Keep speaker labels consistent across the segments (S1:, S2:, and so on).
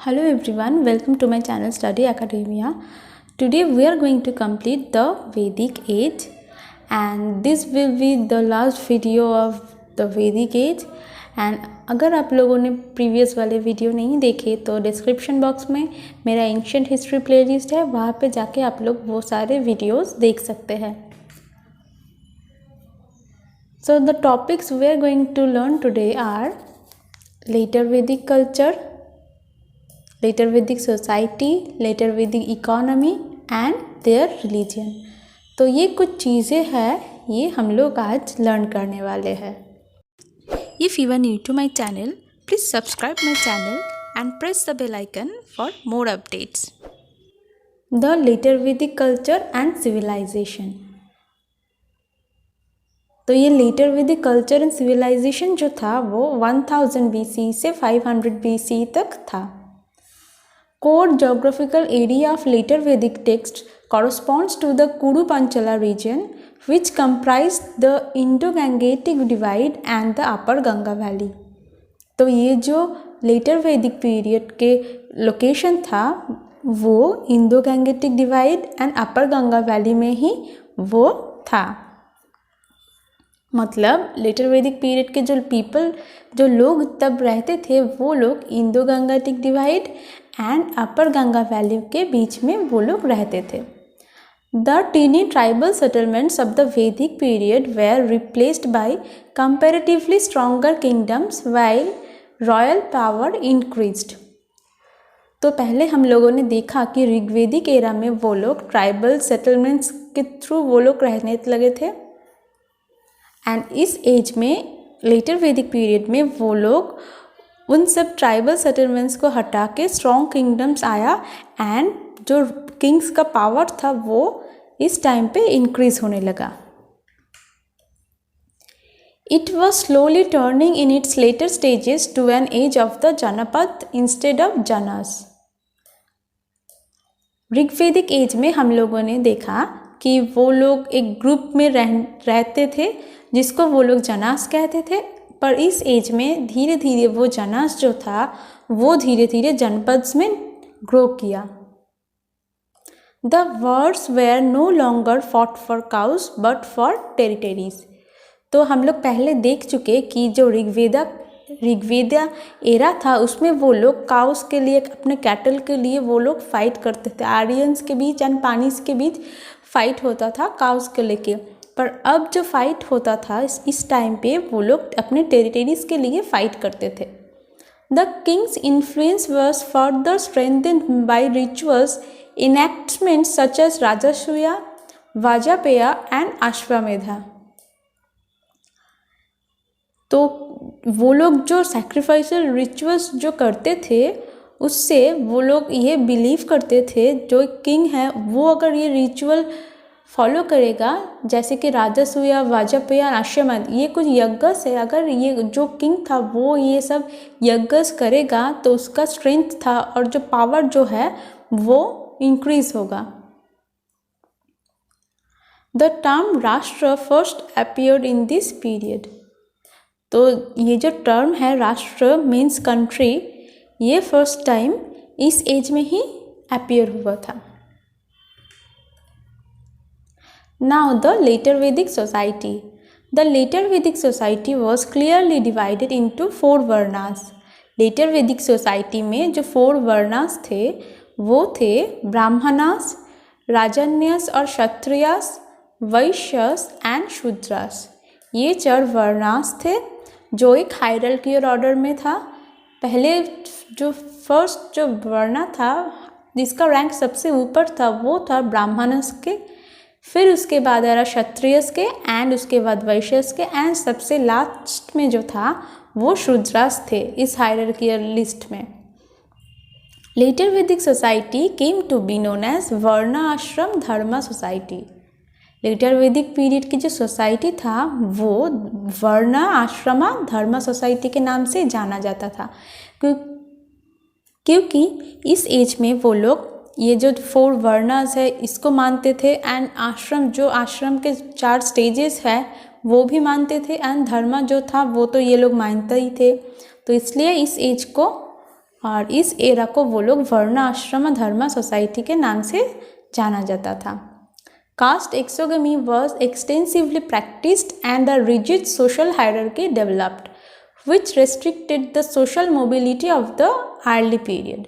S1: Hello everyone, welcome to my channel Study Academia. Today we are going to complete the Vedic age and this will be the last video of the Vedic age. And अगर आप लोगों ने previous वाले video नहीं देखे तो description box में मेरा एंशिएंट हिस्ट्री प्लेलिस्ट है, वहाँ पे जाके आप लोग वो सारे वीडियोस देख सकते हैं. So the topics we are going to learn today are later Vedic culture, later Vedic society, later Vedic economy and their religion. तो ये कुछ चीज़ें हैं, ये हम लोग आज लर्न करने वाले हैं. If you are new to my channel, please subscribe my channel and press the bell icon for more updates. The later Vedic culture and civilization. तो ये letter Vedic culture and civilisation जो था वो 1000 BC से 500 BC तक था. Core geographical area of later Vedic text corresponds to the Kuru Panchala region which comprised the Indo-Gangetic divide and the Upper Ganga Valley. तो ये जो लेटर वैदिक पीरियड के लोकेशन था वो Indo Gangetic divide and upper Ganga valley में ही वो था. मतलब लेटर वैदिक पीरियड के जो लोग तब रहते थे वो लोग Indo Gangetic divide and upper Ganga valley के बीच में वो लोग रहते थे. The teeny tribal settlements of the Vedic period were replaced by comparatively stronger kingdoms while royal power increased. तो पहले हम लोगों ने देखा कि ऋग्वेदिक एरा में वो लोग ट्राइबल सेटलमेंट्स के थ्रू वो लोग रहने लगे थे एंड इस एज में लेटर वैदिक पीरियड में वो लोग उन सब ट्राइबल सेटलमेंट्स को हटा के स्ट्रॉन्ग किंगडम्स आया एंड जो किंग्स का पावर था वो इस टाइम पे इंक्रीज होने लगा. It was slowly turning in its later stages to an age of the janapada instead of janas. Rigvedic age में हम लोगों ने देखा कि वो लोग एक ग्रुप में रहते थे जिसको वो लोग जनास कहते थे, पर इस एज में धीरे धीरे वो जनास जो था वो धीरे धीरे जनपद्स में ग्रो किया. The wars were no longer fought for cows but for territories. तो हम लोग पहले देख चुके कि जो ऋग्वेदा एरा था उसमें वो लोग काउस के लिए, अपने कैटल के लिए वो लोग फाइट करते थे. आर्यंस के बीच एंड पानीस के बीच फाइट होता था काउस को लेके, पर अब जो फाइट होता था इस टाइम पे वो लोग अपने टेरिटरीज के लिए फाइट करते थे. The kings influence was further strengthened by rituals enactments such as Rajasuya, Vajapeya and Ashwamedha. तो वो लोग जो सैक्रिफाइसल रिचुअल्स जो करते थे उससे वो लोग ये बिलीव करते थे जो किंग है वो अगर ये रिचुअल फॉलो करेगा, जैसे कि राजसूया, वाजपेया, अश्वमेध, ये कुछ यज्ञस है, अगर ये जो किंग था वो ये सब यज्ञस करेगा तो उसका स्ट्रेंथ था और जो पावर जो है वो इंक्रीज होगा. The term rashtra first appeared in this period. तो ये जो टर्म है राष्ट्र मीन्स कंट्री, ये फर्स्ट टाइम इस एज में ही अपीयर हुआ था. Now the later Vedic society. The later Vedic society was clearly divided into 4 varnas. Later Vedic society में जो 4 वर्णास थे वो थे ब्राह्मणास, राजन्यस और क्षत्रियास, वैश्यस एंड शूद्रास. ये 4 वर्णास थे जो एक हायरार्किकल ऑर्डर में था. पहले जो फर्स्ट जो वर्ण था जिसका रैंक सबसे ऊपर था वो था ब्राह्मणस के, फिर उसके बाद आ रहा क्षत्रियस के एंड उसके बाद वैश्यस के एंड सबसे लास्ट में जो था वो शूद्रास थे इस हायरार्किकल लिस्ट में. Later Vedic society came to be known as varna ashrama धर्म सोसाइटी. लेटर वैदिक पीरियड की जो सोसाइटी था वो वर्ण आश्रमा धर्म सोसाइटी के नाम से जाना जाता था, क्योंकि इस एज में वो लोग ये जो 4 वर्णास है इसको मानते थे एंड आश्रम के 4 स्टेजेस है वो भी मानते थे एंड धर्म जो था वो तो ये लोग मानते ही थे. तो इसलिए इस एज को और इस एरा को वो लोग वर्ण आश्रम धर्म सोसाइटी के नाम से जाना जाता था। Caste exogamy was extensively practised and the rigid social hierarchy developed which restricted the social mobility of the early period.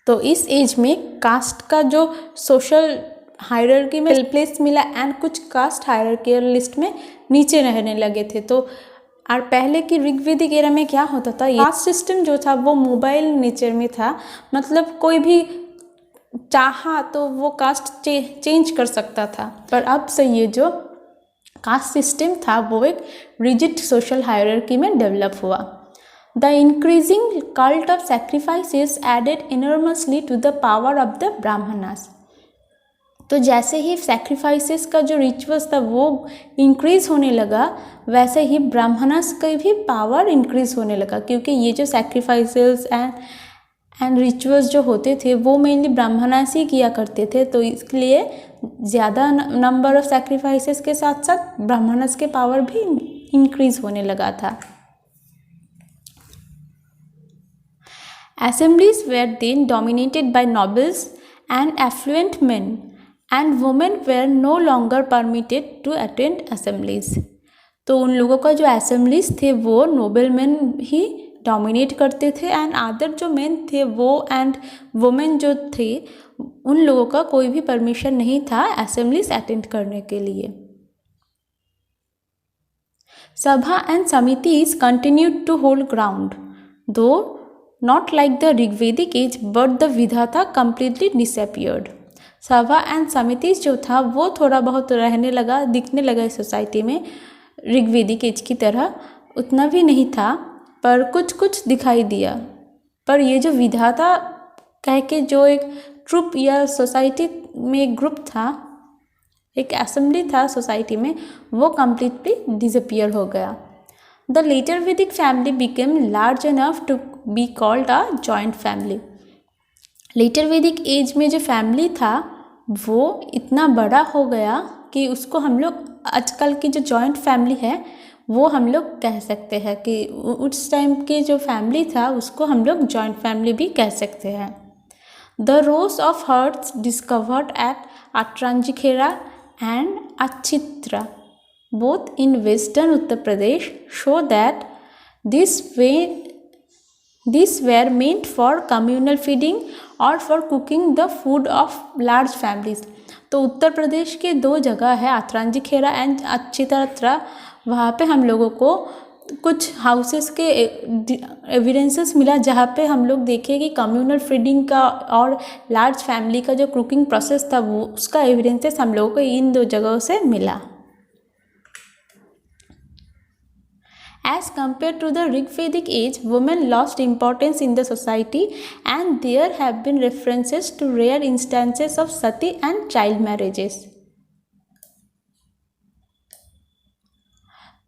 S1: तो इस एज में कास्ट का जो सोशल हायरार्की में प्लेस मिला एंड कुछ कास्ट हायरार्की लिस्ट में नीचे रहने लगे थे। तो और पहले की ऋग्वेदिक एरा में क्या होता था, कास्ट सिस्टम जो था वो मोबाइल नेचर में था, मतलब कोई भी चाहा तो वो कास्ट चेंज कर सकता था। पर अब से ये जो कास्ट सिस्टम था वो एक रिजिड सोशल हायरार्की में डेवलप हुआ। The increasing cult of sacrifices added enormously to the power of the Brahmanas. तो जैसे ही सैक्रिफाइसेस का जो रिचुअल्स था वो इंक्रीज होने लगा, वैसे ही ब्राह्मणास का भी पावर इंक्रीज होने लगा, क्योंकि ये जो सैक्रिफाइसेस एंड रिचुअल्स जो होते थे वो मेनली ब्राह्मणास ही किया करते थे। तो इसलिए ज़्यादा नंबर ऑफ सैक्रिफाइसेस के साथ साथ ब्राह्मणास के पावर भी इंक्रीज होने लगा था। Assemblies were then dominated by nobles and affluent men, and women were no longer permitted to attend assemblies. तो उन लोगों का जो assemblies थे वो नोबल मैन ही डोमिनेट करते थे एंड अदर जो मेन थे वो एंड वुमेन जो थे उन लोगों का कोई भी परमिशन नहीं था assemblies अटेंड करने के लिए। Sabha and samitis continued to hold ground, though not like the Rigvedic age, but the Vidhata completely disappeared. सभा एंड समितिस जो था वो थोड़ा बहुत रहने लगा, दिखने लगा इस सोसाइटी में, ऋग्वेदिक एज की तरह उतना भी नहीं था पर कुछ कुछ दिखाई दिया। पर ये जो विधाता कह के जो एक ट्रुप या सोसाइटी में एक ग्रुप था, एक असेंबली था सोसाइटी में, वो कम्प्लीटली डिसअपियर हो गया। The later Vedic family became large enough to be called a joint family. Later Vedic age में जो फैमिली था वो इतना बड़ा हो गया कि उसको हम लोग आजकल की जो जॉइंट फैमिली है वो हम लोग कह सकते हैं कि उस टाइम की जो फैमिली था उसको हम लोग जॉइंट फैमिली भी कह सकते हैं। The rows of hearths discovered at Atranjikhera and Ahichhatra both in western Uttar Pradesh show that these were meant for communal feeding or for cooking the food of large families। तो उत्तर प्रदेश के दो जगह है, अत्रांजिखेरा एंड अचित्रा, वहाँ पे हम लोगों को कुछ हाउसेस के एविडेंसेस मिला जहाँ पे हम लोग देखे कि कम्युनल फीडिंग का और लार्ज फैमिली का जो कुकिंग प्रोसेस था वो उसका एविडेंसेस हम लोगों को इन दो जगहों से मिला। As compared to the Rigvedic age, women lost importance in the society and there have been references to rare instances of sati and child marriages।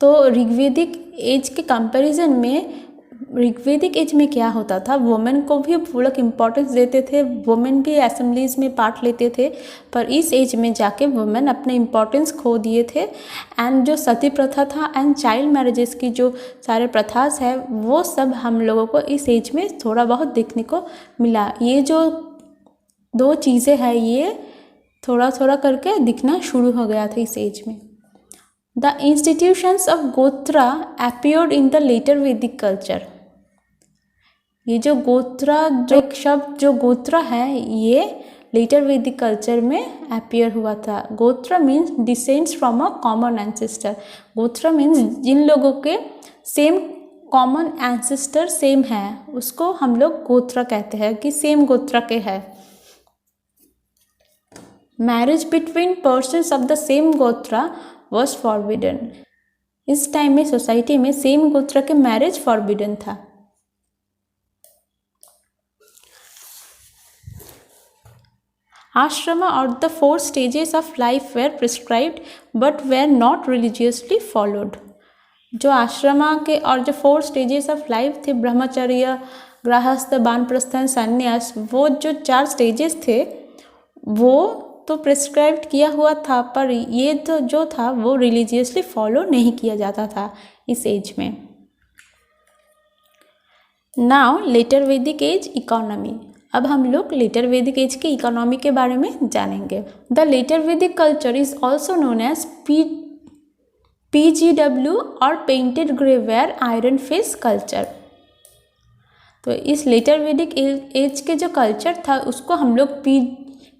S1: तो ऋग्वेदिक एज के कंपैरिजन में ऋग्वेदिक एज में क्या होता था, वुमेन को भी वो लोग इम्पोर्टेंस देते थे, वुमेन भी असेंबलीज में पार्ट लेते थे, पर इस एज में जाके वुमेन अपने इम्पोर्टेंस खो दिए थे। एंड जो सती प्रथा था एंड चाइल्ड मैरिजेस की जो सारे प्रथास है वो सब हम लोगों को इस एज में थोड़ा बहुत देखने को मिला। ये जो दो चीज़ें हैं ये थोड़ा थोड़ा करके दिखना शुरू हो गया था इस एज में। द इंस्टीट्यूशंस ऑफ गोत्रा appeared in the later Vedic culture. ये जो गोत्रा जो शब्द जो गोत्रा है ये लेटर वैदिक कल्चर में अपीयर हुआ था। गोत्रा means descends from a common ancestor. गोत्रा मीन्स जिन लोगों के सेम कॉमन एंसेस्टर सेम है उसको हम लोग गोत्रा कहते हैं कि सेम गोत्रा के है। Marriage between persons of the same गोत्रा वॉज फॉरबिडन। इस टाइम में सोसाइटी में सेम गोत्रा के मैरिज फॉरबिडन था। Ashrama or the 4 stages of life were prescribed but were not religiously followed। जो आश्रमा के और जो 4 स्टेजेस ऑफ लाइफ थे, ब्रह्मचर्य, गृहस्थ, वानप्रस्थान, संन्यास, वो जो 4 स्टेजेस थे वो तो प्रिस्क्राइब्ड किया हुआ था पर ये तो जो था वो रिलीजियसली फॉलो नहीं किया जाता था इस एज में। Now later Vedic as economy. अब हम लोग लेटर वैदिक एज के इकोनॉमी के बारे में जानेंगे। The later Vedic culture is also known as PGW और painted greyware iron phase culture. तो इस लेटर वैदिक एज के जो कल्चर था उसको हम लोग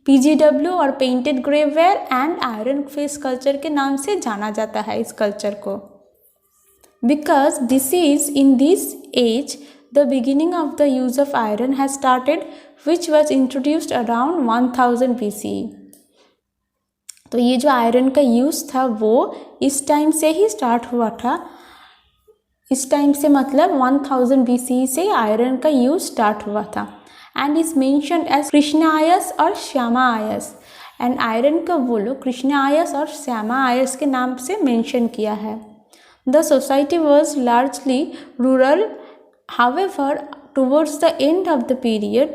S1: PGW और painted greyware and iron phase culture के नाम से जाना जाता है इस कल्चर को। Because this is in this age the beginning of the use of iron has started, which was introduced around 1000 BCE। तो ये जो आयरन का यूज़ था वो इस टाइम से ही स्टार्ट हुआ था। इस टाइम से मतलब 1000 BCE से आयरन का यूज़ स्टार्ट हुआ था। एंड इज मेंशन्ड एज कृष्णायस और श्यामा आयस। एंड आयरन का वो लोग कृष्णायस और श्यामा आयस के नाम से मेंशन किया है। The society was largely rural. However, towards the end of the period,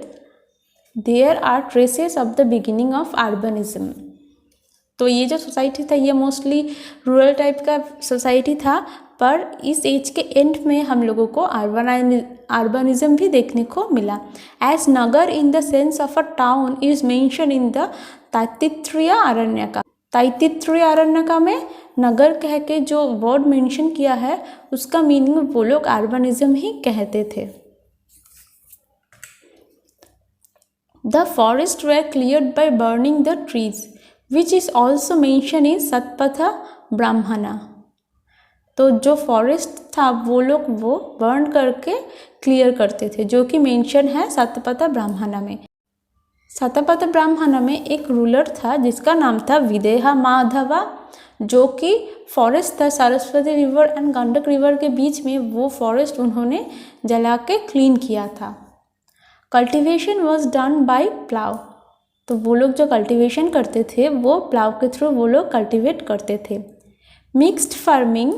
S1: there are traces of the beginning of urbanism। तो ये जो सोसाइटी था ये मोस्टली रूरल टाइप का सोसाइटी था, पर इस एज के एंड में हम लोगों को अर्बनिज्म भी देखने को मिला। As nagar in the sense of a town is mention in the Taittiriya Aranyaka. Taittiriya Aranyaka में नगर कह के जो वर्ड मेंशन किया है उसका मीनिंग वो लोग अर्बनिज्म ही कहते थे। The forest were cleared by burning the trees which is also mention in Shatapatha Brahmana. तो जो फॉरेस्ट था वो लोग वो बर्न करके क्लियर करते थे, जो कि मेंशन है सतपथा ब्राह्मणा में। सतपथ ब्राह्मण में एक रूलर था जिसका नाम था विदेहा माधवा, जो कि फॉरेस्ट था Saraswati river and Gandak river के बीच में। वो फॉरेस्ट उन्होंने जला के क्लीन किया था। Cultivation was done by plough. तो वो लोग जो कल्टीवेशन करते थे वो प्लाव के थ्रू वो लोग कल्टीवेट करते थे। Mixed farming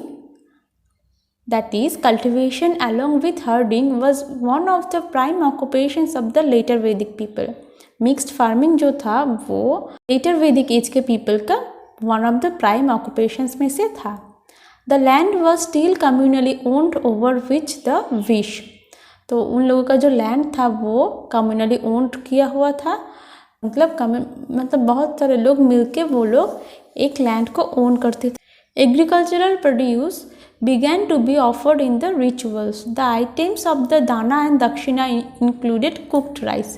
S1: that is cultivation along with herding was one of the prime occupations of the later Vedic people। Mixed farming जो था वो लेटर वैदिक एज के पीपल का one of the prime occupations में से था। The land was still communally owned over which the wish. तो उन लोगों का जो लैंड था वो कम्युनली ओन्ड किया हुआ था, मतलब बहुत सारे लोग मिलके वो लोग एक लैंड को ओन करते थे। Agricultural produce began to be offered in the rituals। The items of the dana and dakshina included cooked rice।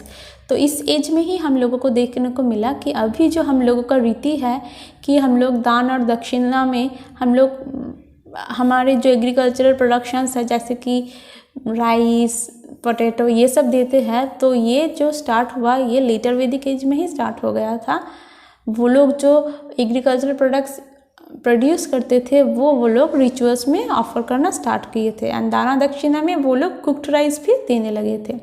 S1: तो इस एज में ही हम लोगों को देखने को मिला कि अभी जो हम लोगों का रीति है कि हम लोग दान और दक्षिणा में हम लोग हमारे जो एग्रीकल्चरल प्रोडक्शंस है जैसे कि राइस पोटैटो ये सब देते हैं। तो ये जो स्टार्ट हुआ ये लेटर वैदिक एज में ही स्टार्ट हो गया था। वो लोग जो एग्रीकल्चरल प्रोडक्ट्स प्रोड्यूस करते थे वो लोग रिचुअल्स में ऑफर करना स्टार्ट किए थे। एंड दाना दक्षिणा में वो लोग कुक्ड राइस भी देने लगे थे।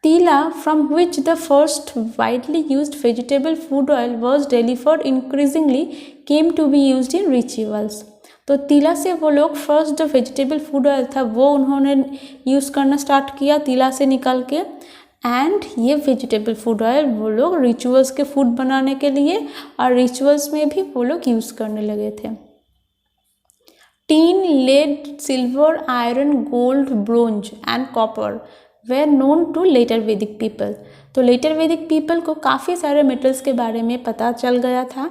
S1: Tila from which the first widely used vegetable food oil was delivered increasingly came to be used in rituals. तो तीला से वो लोग फर्स्ट जो वेजिटेबल फूड ऑयल था वो उन्होंने यूज़ करना स्टार्ट किया तीला से निकाल के। एंड ये वेजिटेबल फूड ऑयल वो लोग रिचुअल्स के फूड बनाने के लिए और रिचुअल्स में भी वो लोग यूज़ करने लगे थे। Tin, lead, silver, iron, gold, bronze and copper were known to later Vedic people. तो लेटर वैदिक पीपल को काफ़ी सारे मेटल्स के बारे में पता चल गया था।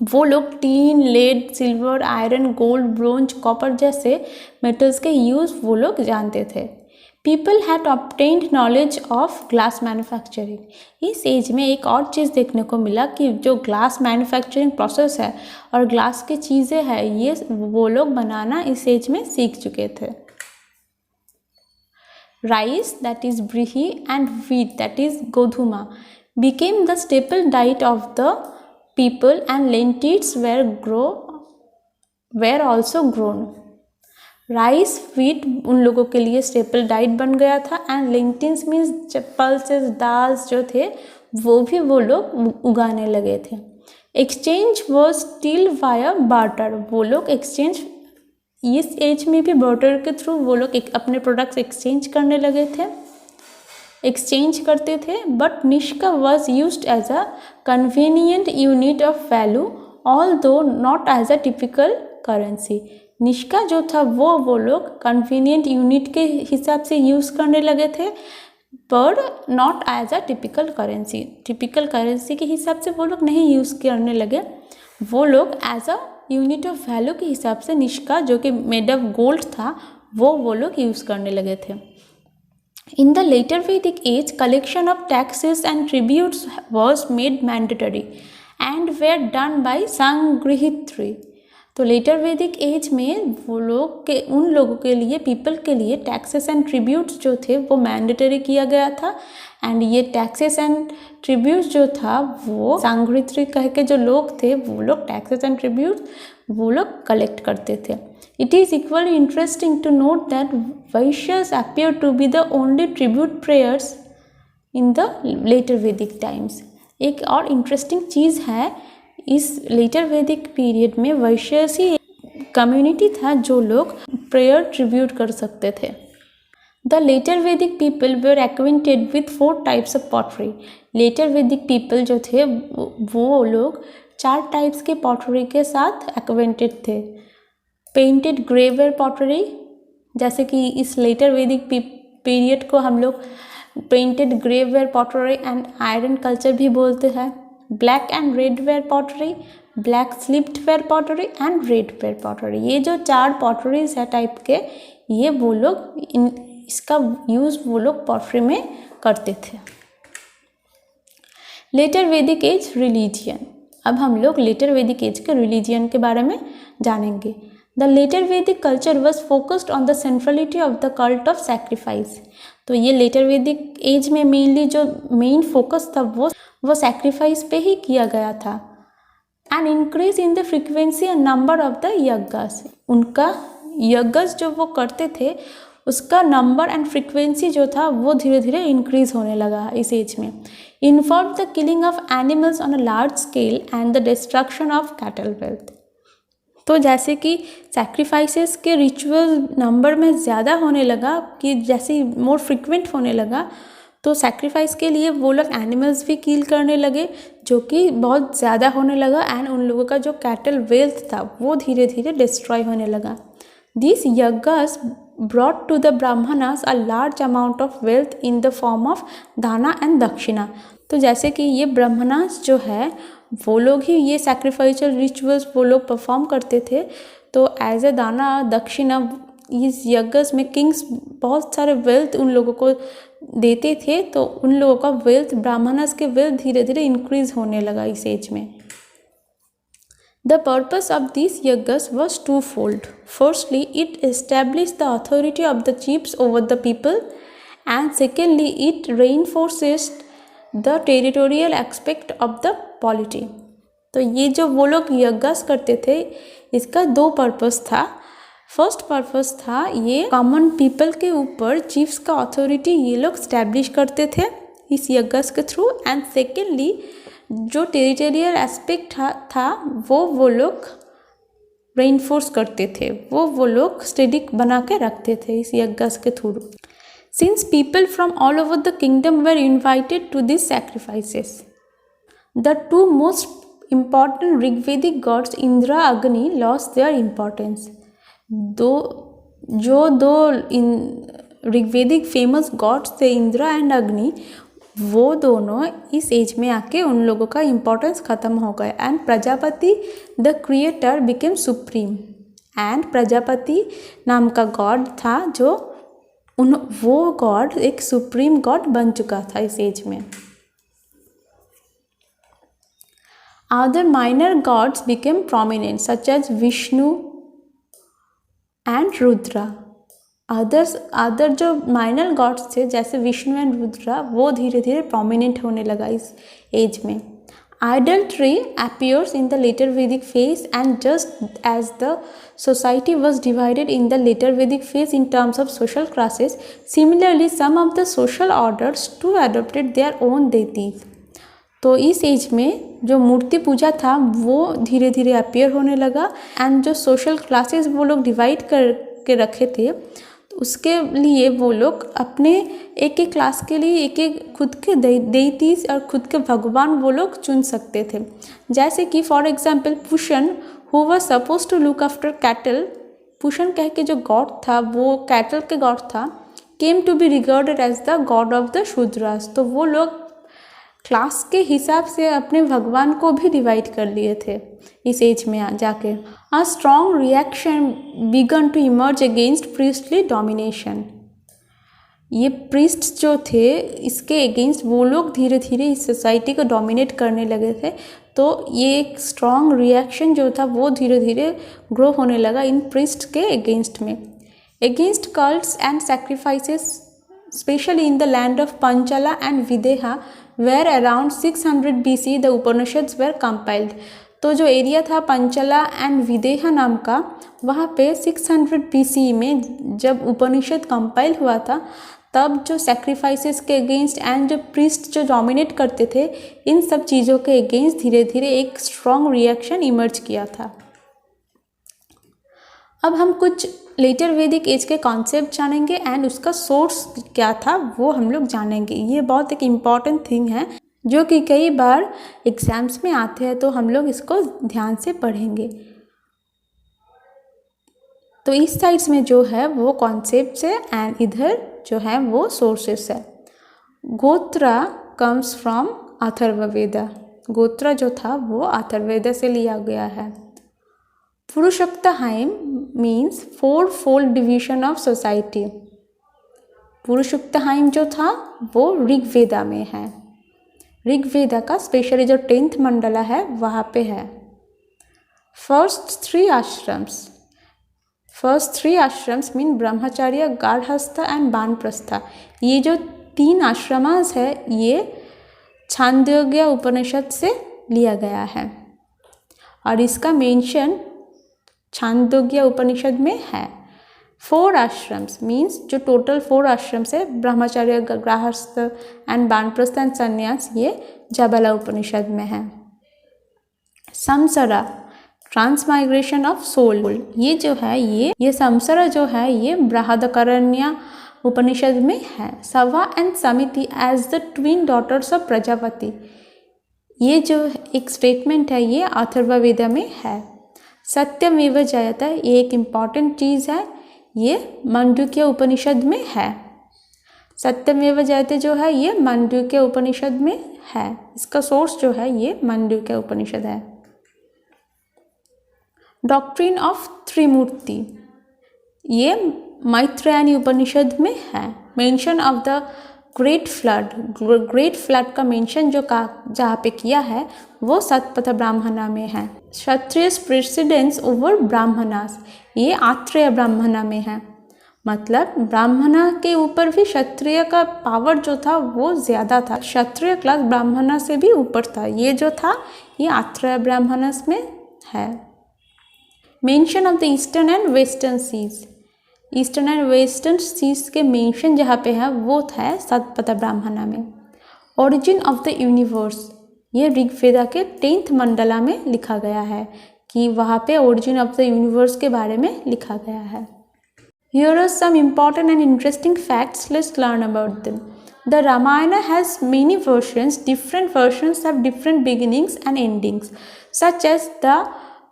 S1: वो लोग tin, lead, silver, iron, gold, bronze, copper जैसे मेटल्स के यूज़ वो लोग जानते थे। People had obtained knowledge of glass manufacturing. इस एज में एक और चीज़ देखने को मिला कि जो ग्लास मैन्युफैक्चरिंग प्रोसेस है और ग्लास की चीज़ें हैं ये वो लोग बनाना इस एज में सीख चुके थे। Rice that is vrihi and wheat that is godhuma became the staple diet of the people and lentils were also grown। Rice wheat उन लोगों के लिए स्टेपल डाइट बन गया था and lentils means pulses dals जो थे वो भी वो लोग उगाने लगे थे। Exchange was still via barter. वो लोग एक्सचेंज इस एज में भी बार्टर के थ्रू वो लोग अपने प्रोडक्ट्स एक्सचेंज करने लगे थे, एक्सचेंज करते थे। But nishka was used as a convenient unit of value although not as a typical currency. Nishka जो था वो लोग कन्वीनियंट यूनिट के हिसाब से यूज़ करने लगे थे, पर not as a typical currency. Typical currency के हिसाब से वो लोग नहीं यूज़ करने लगे, वो लोग as a unit of value के हिसाब से निष्का जो कि मेड ऑफ गोल्ड था वो लोग यूज़ करने लगे थे। In the later Vedic age, collection of taxes and tributes was made mandatory and were done by संगृहित्री। तो लेटर वैदिक एज में वो लोग के उन लोगों के लिए पीपल के लिए टैक्सेस एंड ट्रिब्यूट्स जो थे वो मैंडेटरी किया गया था। एंड ये टैक्सेस एंड ट्रिब्यूट्स जो था वो संगृहित्री कह के जो लोग थे वो लोग टैक्सेस एंड ट्रिब्यूट्स वो लोग कलेक्ट करते थे। It is equally interesting to note that Vaishyas appear to be the only tribute prayers in the later Vedic times। एक और इंटरेस्टिंग चीज़ है, इस लेटर वैदिक पीरियड में वैश्यस ही कम्युनिटी था जो लोग प्रेयर ट्रिब्यूट कर सकते थे। The later Vedic people were acquainted with 4 types of pottery। Letter Vedic people जो थे वो लोग 4 टाइप्स के पॉटरी के साथ एक्वेंटेड थे। पेंटेड ग्रेवेयर पॉटरी, जैसे कि इस लेटर वैदिक पीरियड को हम लोग painted greyware pottery and iron culture भी बोलते हैं। Black and red ware pottery, black slipped ware pottery and red ware pottery. ये जो 4 पॉटरीज है टाइप के, ये वो लोग इसका यूज़ वो लोग पॉटरी में करते थे। Letter Vedic as religion. अब हम लोग लेटर वैदिक एज के रिलीजियन के बारे में जानेंगे। The later Vedic culture was focused on the centrality of the cult of sacrifice। तो ये लेटर वैदिक एज में मेनली जो मेन फोकस था वो सैक्रिफाइस पे ही किया गया था। And increase in the frequency and number of the yajnas. उनका यज्ञस जो वो करते थे उसका नंबर एंड फ्रीक्वेंसी जो था वो धीरे धीरे इंक्रीज होने लगा इस एज में। Involve the killing of animals on a large scale and the destruction of cattle wealth. तो जैसे कि सैक्रिफाइसेस के रिचुअल नंबर में ज़्यादा होने लगा, कि जैसे मोर फ्रिक्वेंट होने लगा, तो सैक्रिफाइस के लिए वो लोग एनिमल्स भी किल करने लगे जो कि बहुत ज़्यादा होने लगा। एंड उन लोगों का जो कैटल वेल्थ था वो धीरे धीरे डिस्ट्रॉय होने लगा। This yajnas brought to the Brahmanas a large amount of wealth in the form of dana and dakshina. तो जैसे कि ये ब्राह्मणास जो है वो लोग ही ये सैक्रिफाइशियल रिचुअल्स वो लोग परफॉर्म करते थे, तो एज ए दाना दक्षिणा इस यज्ञस में किंग्स बहुत सारे वेल्थ उन लोगों को देते थे, तो उन लोगों का वेल्थ ब्राह्मणस के वेल्थ धीरे धीरे इंक्रीज होने लगा इस एज में। The purpose of this yajnas was twofold. Firstly it establish the authority of the chiefs over the people and secondly it reinforces the territorial aspect of the polity. तो ये जो वो लोग यज्ञस करते थे इसका 2 पर्पस था। फर्स्ट पर्पस था ये कॉमन पीपल के ऊपर चीफ्स का अथॉरिटी ये लोग स्टैब्लिश करते थे इस यज्ञस के थ्रू। एंड सेकेंडली जो टेरिटोरियल एस्पेक्ट था वो लोग रेनफोर्स करते थे, वो लोग स्टेडी बना के रखते थे इस यज्ञस के through. Since people from all over the kingdom were invited to these sacrifices, the 2 most important Rigvedic gods Indra Agni lost their importance। दो ऋग्वेदिक फेमस गॉड्स थे इंद्रा एंड अग्नि, वो दोनों इस एज में आके उन लोगों का इम्पोर्टेंस ख़त्म हो गया। And Prajapati the creator became supreme. And Prajapati नाम का गॉड था जो वो गॉड एक सुप्रीम गॉड बन चुका था इस एज में। Other minor gods became prominent such as Vishnu and Rudra. Other जो माइनर गॉड्स थे जैसे विष्णु एंड रुद्रा वो धीरे धीरे प्रोमिनेंट होने लगा इस एज में। Idolatry appears in the later Vedic phase, and just as the society was divided in the later Vedic phase in terms of social classes, similarly some of the social orders too adopted their own deities। तो इस age में जो मूर्ति पूजा था वो धीरे धीरे appear होने लगा। एंड जो सोशल क्लासेस वो लोग डिवाइड करके रखे थे उसके लिए वो लोग अपने एक एक क्लास के लिए एक एक खुद के देइटीज और खुद के भगवान वो लोग चुन सकते थे। जैसे कि for example Pushan who was suppose to look after cattle Pushan कह के जो गॉड था वो कैटल के गॉड था, came to be regarded as the god of the Shudras. तो वो लोग क्लास के हिसाब से अपने भगवान को भी डिवाइड कर लिए थे इस एज में जाके। A strong reaction began to emerge against priestly domination. ये प्रीस्ट जो थे इसके अगेंस्ट वो लोग धीरे धीरे इस सोसाइटी को डोमिनेट करने लगे थे। तो ये एक स्ट्रॉन्ग रिएक्शन जो था वो धीरे धीरे ग्रो होने लगा इन प्रीस्ट के अगेंस्ट में। Against cults and sacrifices specially in the land of Panchala and Videha where around 600 BC the Upanishads were compiled. तो जो एरिया था पंचला एंड विदेहा नाम का, वहाँ पे 600 BC में जब उपनिषद कंपाइल हुआ था, तब जो सैक्रिफाइसेस के अगेंस्ट एंड जो प्रीस्ट जो डोमिनेट करते थे, इन सब चीज़ों के अगेंस्ट धीरे धीरे एक स्ट्रॉन्ग रिएक्शन इमर्ज किया था। अब हम कुछ लेटर वैदिक एज के कॉन्सेप्ट जानेंगे एंड उसका सोर्स क्या था वो हम लोग जानेंगे। ये बहुत एक इम्पॉर्टेंट थिंग है जो कि कई बार एग्जाम्स में आते हैं, तो हम लोग इसको ध्यान से पढ़ेंगे। तो इस साइड्स में जो है वो कॉन्सेप्ट्स है एंड इधर जो है वो सोर्सेस है। गोत्रा कम्स फ्रॉम अथर्ववेदा। गोत्रा जो था वो अथर्ववेदा से लिया गया है। Purushasukta hymn means 4-fold division of society. Purushasukta hymn जो था वो ऋग्वेदा में है। ऋग्वेदा का स्पेशली जो 10th मंडला है वहाँ पे है। फर्स्ट थ्री आश्रम्स मीन ब्रह्मचर्य, गार्हस्थ एंड वानप्रस्थ। ये जो 3 आश्रमास है ये छांदोग्य उपनिषद से लिया गया है और इसका मेंशन छांदोग्य उपनिषद में है। 4 आश्रम्स मीन्स जो टोटल 4 आश्रम्स है, ब्रह्मचर्य, गार्हस्थ एंड वानप्रस्थ एंड संन्यास, ये जाबाला उपनिषद में है। संसरा ट्रांसमाइग्रेशन ऑफ सोल, ये जो है ये संसरा जो है ये बृहदारण्यक उपनिषद में है। Sabha and Samiti as the twin daughters of Prajapati, ये जो एक स्टेटमेंट है ये अथर्ववेद में है। सत्यमेव जयते, ये एक इम्पॉर्टेंट चीज़ है, ये मांडुक्य उपनिषद में है। सत्यमेव जयते जो है ये मांडुक्य उपनिषद में है। इसका सोर्स जो है ये मांडुक्य उपनिषद है। डॉक्ट्रिन ऑफ त्रिमूर्ति, ये मैत्रेयनी उपनिषद में है। Mention of the great flood का मेंशन जो जहाँ पे किया है वो सतपथ ब्राह्मणा में है। क्षत्रिय प्रेसिडेंस ओवर ब्राह्मणास, ये आत्रेय ब्राह्मणा में है। मतलब ब्राह्मणा के ऊपर भी क्षत्रिय का पावर जो था वो ज़्यादा था। क्षत्रिय क्लास ब्राह्मणा से भी ऊपर था। ये जो था ये आत्रेय ब्राह्मणास में है। Mention of the eastern and western seas, eastern and western seas के मेंशन जहाँ पे है वो था सतपथ ब्राह्मणा में। ओरिजिन ऑफ द यूनिवर्स, ये ऋग्वेदा के 10th मंडला में लिखा गया है कि वहाँ पे ओरिजिन ऑफ द यूनिवर्स के बारे में लिखा गया है। Here are some important and interesting facts. Let's learn about them. The Ramayana has many versions. Different versions have different beginnings and endings, such as the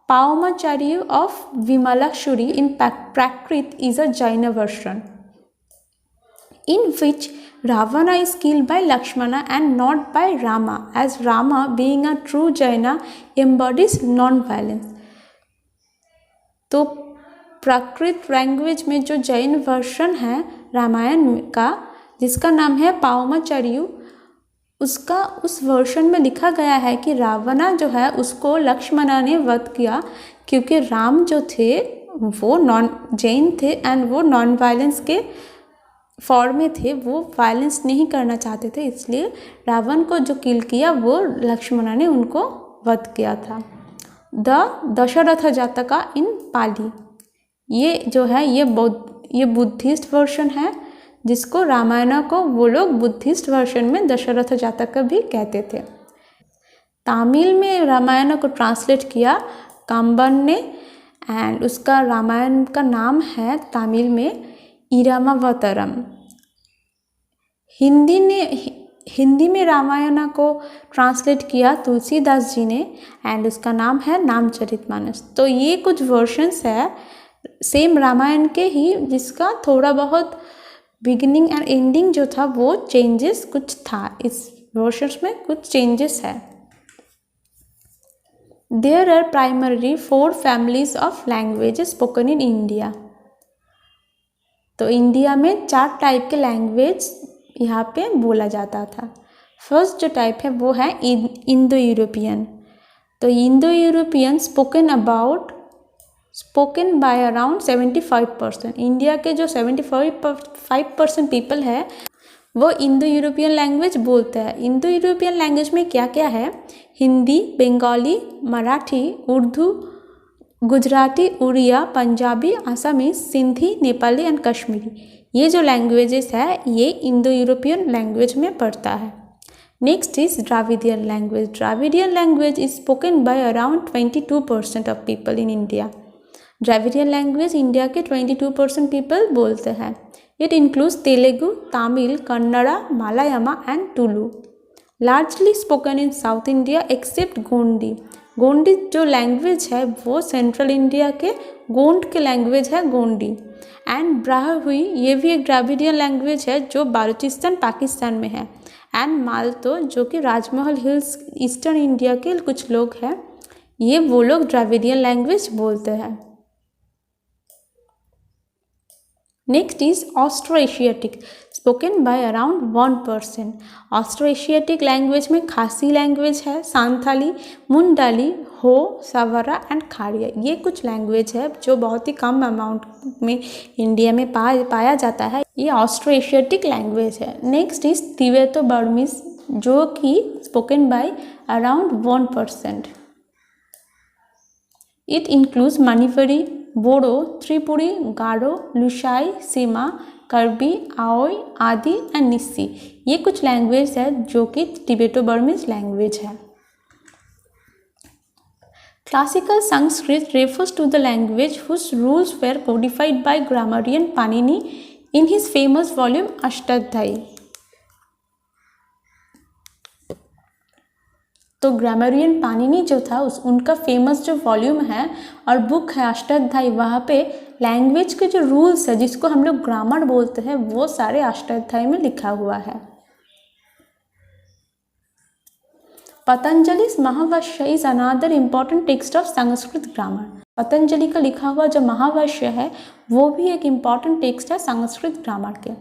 S1: Paumacharya of Vimalakshuri in Prakrit is a Jaina version, in which Ravana is killed by Lakshmana and not by Rama, as Rama, being a true Jaina, embodies non-violence. तो प्राकृत language में जो Jain version है रामायण का, जिसका नाम है पावमाचार्यु, उसका उस वर्शन में लिखा गया है कि रावणा जो है उसको लक्ष्मणा ने वध किया, क्योंकि राम जो थे वो नॉन जैन थे एंड वो नॉन वायलेंस के फॉर्म में थे, वो वायलेंस नहीं करना चाहते थे, इसलिए रावण को जो किल किया वो लक्ष्मणा ने उनको वध किया था। द दशरथ जातका इन पाली, ये जो है ये बुद्धिस्ट वर्शन है, जिसको रामायण को वो लोग बुद्धिस्ट वर्शन में दशरथ जातक भी कहते थे। तमिल में रामायण को ट्रांसलेट किया काम्बन ने एंड उसका रामायण का नाम है तमिल में इरामावतारम। हिंदी में रामायण को ट्रांसलेट किया तुलसीदास जी ने एंड उसका नाम है रामचरितमानस। तो ये कुछ वर्शंस है सेम रामायण के ही, जिसका थोड़ा बहुत बिगिनिंग एंड एंडिंग जो था वो चेंजेस कुछ था, इस वर्शन्स में कुछ चेंजेस है। There are primary 4 families of languages spoken in India. तो इंडिया में 4 टाइप के लैंग्वेज यहाँ पे बोला जाता था। फर्स्ट जो टाइप है वो है इंडो यूरोपियन। तो Indo European spoken by around 75%। India के जो 75% पीपल है वो इंडो यूरोपियन लैंग्वेज बोलते हैं। इंडो यूरोपियन लैंग्वेज में क्या क्या है? हिंदी, बंगाली, मराठी, उर्दू, गुजराती, उड़िया, पंजाबी, आसामी, सिंधी, नेपाली एंड कश्मीरी। ये जो लैंग्वेजेस है ये इंडो यूरोपियन लैंग्वेज में पड़ता है। Next is Dravidian language. Dravidian language is spoken by around 22% of people in India. Dravidian language India के 22% पीपल बोलते हैं। It includes Telugu, Tamil, Kannada, Malayalam and Tulu. Largely spoken in south India accept Gondi. Gondi जो language है वो central India के गोंड के लैंग्वेज है Gondi. And Brahui, ये भी एक द्राविडियन लैंग्वेज है जो बालूचिस्तान पाकिस्तान में है। एंड मालतो जो कि राजमहल हिल्स ईस्टर्न इंडिया के कुछ लोग हैं, ये वो लोग द्राविडियन लैंग्वेज बोलते हैं। Next is Austro Asiatic, spoken by around 1%। Austro Asiatic language में खासी लैंग्वेज है, सांथाली, मुंडाली, हो, सवारा एंड खाड़िया। ये कुछ लैंग्वेज है जो बहुत ही कम अमाउंट में इंडिया में पाया जाता है। ये ऑस्ट्रो एशियाटिक लैंग्वेज है। नेक्स्ट इज तिबेतो बर्मीज जो कि spoken by around 1%। It includes Manipuri, Bodo, Tripuri, Garo, Lushai, Sema, Karbi, Ao Adi and Nyishi. ये कुछ लैंग्वेज है जो कि तिबेटो बर्मीज लैंग्वेज है। Classical Sanskrit refers to the language whose rules were codified by grammarian Panini in his famous volume Ashtadhyayi. तो ग्रामरियन पानिनी जो था उनका फेमस जो वॉल्यूम है और बुक है अष्टाध्यायी, वहाँ पे लैंग्वेज के जो रूल्स है जिसको हम लोग ग्रामर बोलते हैं वो सारे अष्टाध्यायी में लिखा हुआ है। Patanjali's Mahabhashya is another important text of Sanskrit grammar. Patanjali का लिखा हुआ जो महाभाष्य है वो भी एक इम्पॉर्टेंट टेक्स्ट है संस्कृत ग्रामर के।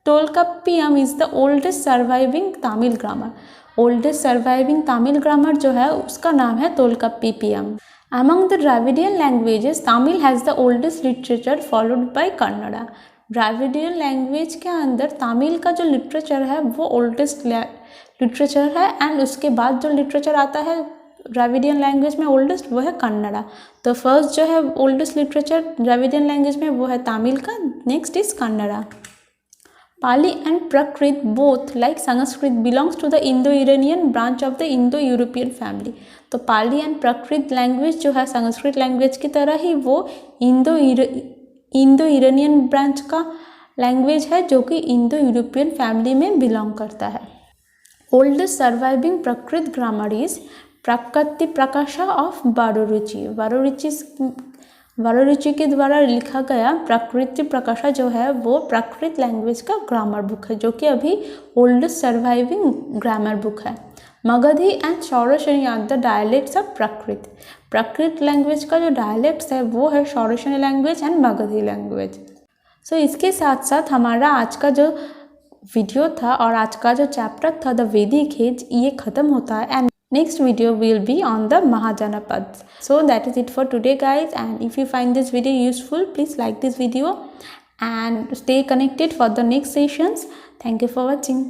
S1: Tolkappiyam is the oldest surviving Tamil grammar. Oldest surviving Tamil grammar जो है उसका नाम है Tolkappiyam. Among the Dravidian languages, Tamil has the oldest literature followed by Kannada. Dravidian language के अंदर तमिल का जो लिटरेचर है वो ओल्डेस्ट लिटरेचर है एंड उसके बाद जो लिटरेचर आता है द्राविडियन लैंग्वेज में ओल्डेस्ट वो है कन्नड़ा। तो फर्स्ट जो है ओल्डेस्ट लिटरेचर द्राविडियन लैंग्वेज में वो है तमिल का, next is Kannada. Pali and Prakrit both like Sanskrit belongs to the Indo-Iranian branch of the Indo-European family. तो पाली एंड प्राकृत लैंग्वेज जो है संस्कृत लैंग्वेज की तरह ही वो इंडो इरानियन ब्रांच का लैंग्वेज है जो कि इंडो यूरोपियन फैमिली में बिलोंग करता है। Oldest surviving Prakrit grammar is Prakrita Prakasha of Vararuchi. Vararuchi के द्वारा लिखा गया प्राकृति प्रकाशा जो है वो प्राकृत लैंग्वेज का ग्रामर बुक है जो कि अभी ओल्डेस्ट सर्वाइविंग ग्रामर बुक है। Magadhi and Shauraseni are the dialects of Prakrit. Prakrit language का जो डायलेक्ट्स है वो है Shauraseni language and Magadhi language. So इसके साथ साथ हमारा आज का जो वीडियो था और आज का जो चैप्टर था द वैदिक एज ये ख़त्म होता है and next video will be on the Mahajanapads. So that is it for today guys, and if you find this video useful please like this video and stay connected for the next sessions. Thank you for watching.